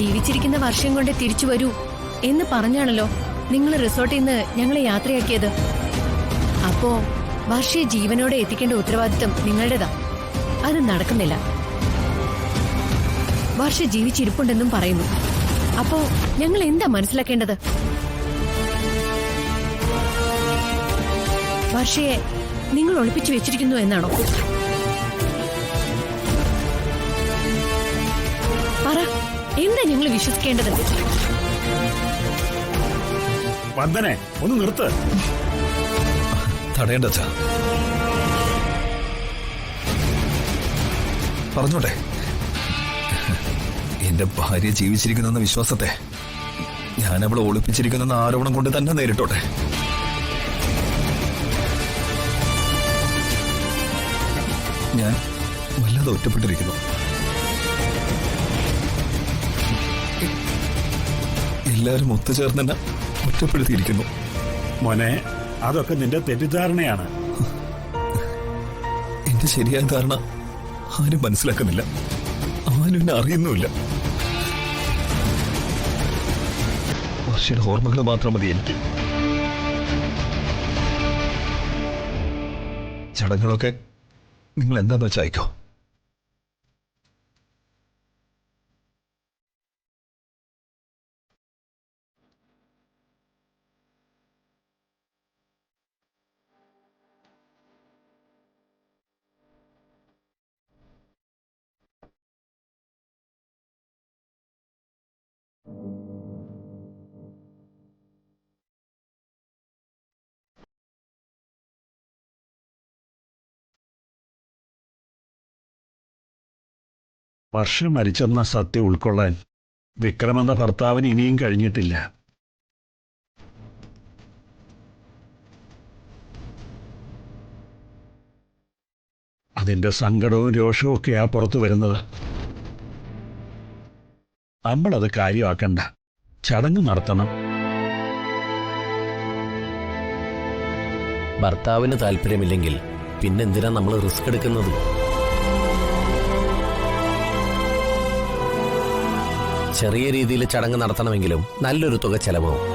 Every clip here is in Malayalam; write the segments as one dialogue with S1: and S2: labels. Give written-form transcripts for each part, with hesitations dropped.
S1: ജീവിച്ചിരിക്കുന്ന വർഷം കൊണ്ട് തിരിച്ചു വരൂ എന്ന് പറഞ്ഞാണല്ലോ നിങ്ങൾ റിസോർട്ടിൽ നിന്ന് ഞങ്ങളെ യാത്രയാക്കിയത്. അപ്പോ വർഷയെ ജീവനോടെ എത്തിക്കേണ്ട ഉത്തരവാദിത്വം നിങ്ങളുടേതാ. അത് നടക്കുന്നില്ല. വർഷ ജീവിച്ചിരിപ്പുണ്ടെന്നും പറയുന്നു. അപ്പോ ഞങ്ങൾ എന്താ മനസ്സിലാക്കേണ്ടത്? വർഷയെ നിങ്ങൾ ഒളിപ്പിച്ചു വെച്ചിരിക്കുന്നു എന്നാണോ? പറ, എന്താ ഞങ്ങൾ വിശ്വസിക്കേണ്ടത്?
S2: വന്ദനെ, ഒന്ന് നിർത്ത്.
S3: തടയേണ്ട അച്ഛാ, പറഞ്ഞോട്ടെ. എന്റെ ഭാര്യ ജീവിച്ചിരിക്കുന്നെന്ന വിശ്വാസത്തെ ഞാൻ അവളെ ഒളിപ്പിച്ചിരിക്കുന്നെന്ന ആരോപണം കൊണ്ട് തന്നെ നേരിട്ടോട്ടെ. ഞാൻ വല്ലാതെ ഒറ്റപ്പെട്ടിരിക്കുന്നു. എല്ലാവരും ഒത്തുചേർന്ന് തന്നെ ഒറ്റപ്പെടുത്തിയിരിക്കുന്നു.
S2: മോനെ, അതൊക്കെ നിന്റെ തെറ്റിദ്ധാരണയാണ്.
S3: എന്റെ ശരിയായ ധാരണ ആരും മനസ്സിലാക്കുന്നില്ല, ആരും എന്നെ അറിയുന്നുമില്ല. വർഷയുടെ ഓർമ്മകൾ മാത്രം മതി എനിക്ക്. ചടങ്ങുകളൊക്കെ നിങ്ങൾ എന്താന്ന് വെച്ചാൽ അയക്കോ.
S2: വർഷം മരിച്ചെന്ന സത്യം ഉൾക്കൊള്ളാൻ വിക്രമെന്ന ഭർത്താവിന് ഇനിയും കഴിഞ്ഞിട്ടില്ല. അതിന്റെ സങ്കടവും രോഷവും ഒക്കെയാ പുറത്തു വരുന്നത്. നമ്മളത് കാര്യമാക്കണ്ട. ചടങ്ങ് നടത്തണം.
S4: ഭർത്താവിന് താല്പര്യമില്ലെങ്കിൽ പിന്നെന്തിനാ നമ്മൾ റിസ്ക് എടുക്കുന്നത്? ചെറിയ രീതിയിൽ ചടങ്ങ് നടത്തണമെങ്കിലും നല്ലൊരു തുക ചെലവാകും.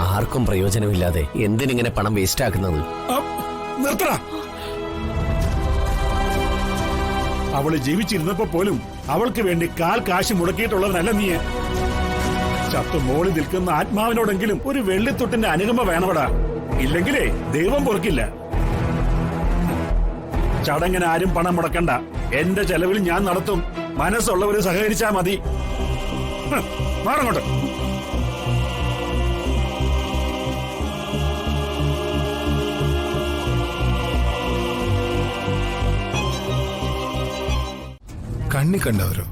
S4: ആർക്കും പ്രയോജനമില്ലാതെ എന്തിനിങ്ങനെ പണം വേസ്റ്റ് ആക്കുന്നത്?
S2: അവള് ജീവിച്ചിരുന്നപ്പോ പോലും അവൾക്ക് വേണ്ടി കാൽ കാശ് മുടക്കിയിട്ടുള്ളവനല്ല നീ. ചത്തു മോളി നിൽക്കുന്ന ആത്മാവിനോടെങ്കിലും ഒരു വെള്ളിത്തൊട്ടിന്റെ അനുകമ്പ വേണവടാ. ഇല്ലെങ്കിലേ ദൈവം പൊറുക്കില്ല. ചടങ്ങിന് ആരും പണം മുടക്കണ്ട. എന്റെ ചെലവിൽ ഞാൻ നടത്തും. മനസ്സുള്ളവര് സഹകരിച്ചാ മതി. മാറങ്ങോട്ട്.
S5: കണ്ണി കണ്ടവരോ?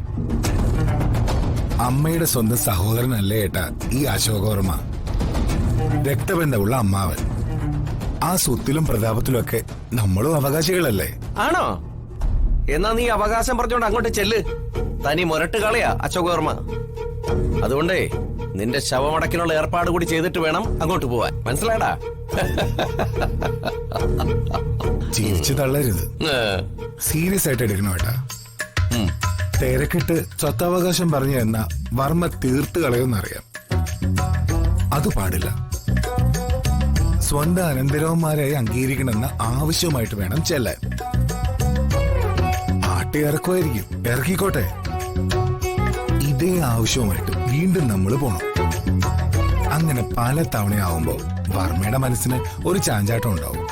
S5: അമ്മയുടെ സ്വന്തം സഹോദരനല്ലേ ഏട്ടാ ഈ അശോകവർമ്മ. രക്തബന്ധമുള്ള അമ്മാവൻ. ആ സ്വത്തിലും പ്രതാപത്തിലും ഒക്കെ നമ്മളും അവകാശികളല്ലേ?
S4: ആണോ? എന്നാ നീ അവകാശം പറഞ്ഞോണ്ട് അങ്ങോട്ട് ചെല്ല്. തനി മുരട്ട് കളയാ അശോകവർമ്മ. അതുകൊണ്ടേ നിന്റെ ശവമടക്കിനുള്ള ഏർപ്പാട് കൂടി ചെയ്തിട്ട് വേണം അങ്ങോട്ട് പോവാൻ. മനസ്സിലായടാ?
S5: ചിരിച്ചു തള്ളരുത്. സീരിയസ് ആയിട്ട് എടുക്കണോ ഏട്ടാ? തിരക്കിട്ട് സ്വത്തവകാശം പറഞ്ഞു തന്ന വർമ്മ തീർത്ത് കളയുമെന്നറിയാം. അത് പാടില്ല. സ്വന്തം അനന്തരവന്മാരായി അംഗീകരിക്കണമെന്ന ആവശ്യമായിട്ട് വേണം ചെല്ലാൻ. ആട്ടി ഇറക്കുമായിരിക്കും, ഇറക്കിക്കോട്ടെ. ഇതേ ആവശ്യവുമായിട്ട് വീണ്ടും നമ്മൾ പോണം. അങ്ങനെ പല തവണയാവുമ്പോ വർമ്മയുടെ മനസ്സിന് ഒരു ചാഞ്ചാട്ടം ഉണ്ടാവും.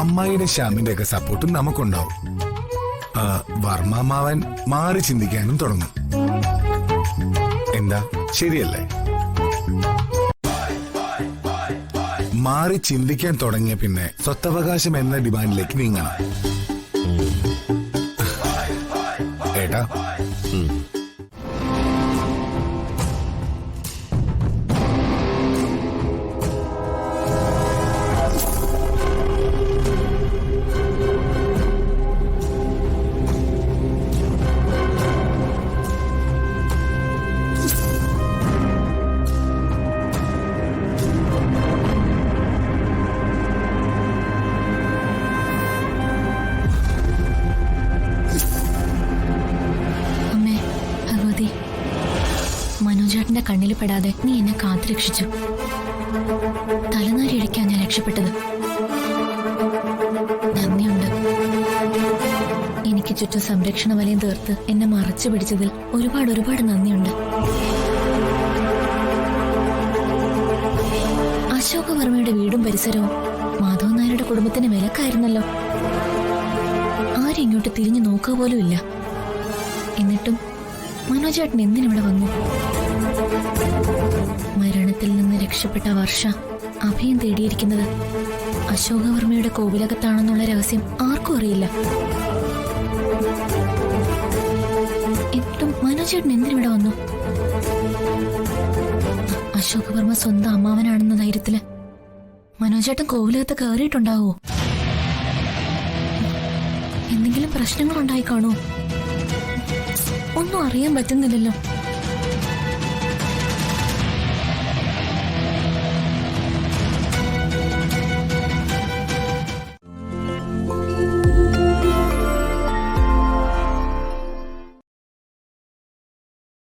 S5: അമ്മായിയുടെ ശ്യാമിന്റെ ഒക്കെ സപ്പോർട്ടും നമുക്കുണ്ടാവും. വർമ്മമാവൻ മാറി ചിന്തിക്കാനും തുടങ്ങും. എന്താ, ശരിയല്ലേ? മാറി ചിന്തിക്കാൻ തുടങ്ങിയ പിന്നെ സ്വത്തവകാശം എന്ന ഡിമാൻഡിലേക്ക് നീങ്ങണം ഏട്ടാ.
S6: കണ്ണിൽ പെടാതെ നീ എന്നെ കാത്തുരക്ഷിച്ചു. തലനാരി ഇഴയ്ക്കാൻ ഞാൻ രക്ഷപ്പെട്ടത്. നന്ദിയുണ്ട്. എനിക്ക് ചുറ്റും സംരക്ഷണ വലയം തീർത്ത് എന്നെ മറച്ചു പിടിച്ചതിൽ ഒരുപാട് നന്ദിയുണ്ട്. അശോകവർമ്മയുടെ വീടും പരിസരവും മാധവൻ നായരുടെ കുടുംബത്തിന് വിലക്കായിരുന്നല്ലോ. ആരും ഇങ്ങോട്ട് തിരിഞ്ഞു നോക്കുക പോലും ഇല്ല. എന്നിട്ടും മനോജേട്ടൻ എന്തിനിവിടെ വന്നു? മരണത്തിൽ നിന്ന് രക്ഷപ്പെട്ട വർഷ അഭയം തേടിയിരിക്കുന്നത് അശോകവർമ്മയുടെ കോവിലകത്താണെന്നുള്ള രഹസ്യം ആർക്കും അറിയില്ല. എന്നിട്ടും മനോജേട്ടൻ എന്തിനിവിടെ വന്നു? അശോകവർമ്മ സ്വന്തം അമ്മാവനാണെന്ന ധൈര്യത്തില് മനോജേട്ടൻ കോവിലകത്ത് കയറിയിട്ടുണ്ടാവോ? എന്തെങ്കിലും പ്രശ്നങ്ങൾ ഉണ്ടായി കാണോ? ഒന്നും അറിയാൻ പറ്റുന്നില്ലല്ലോ.